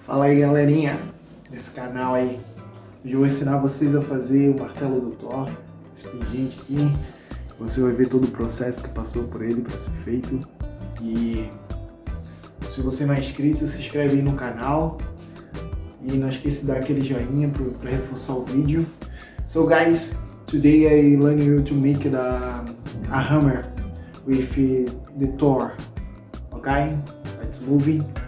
Fala aí, galerinha desse canal aí. Hoje eu vou ensinar vocês a fazer o martelo do Thor, esse pingente aqui. Você vai ver todo o processo que passou por ele para ser feito. E se você não é inscrito, se inscreve aí no canal. E não esqueça de dar aquele joinha para reforçar o vídeo. So guys, today I learn you to make a hammer with the Thor. Okay, let's move in.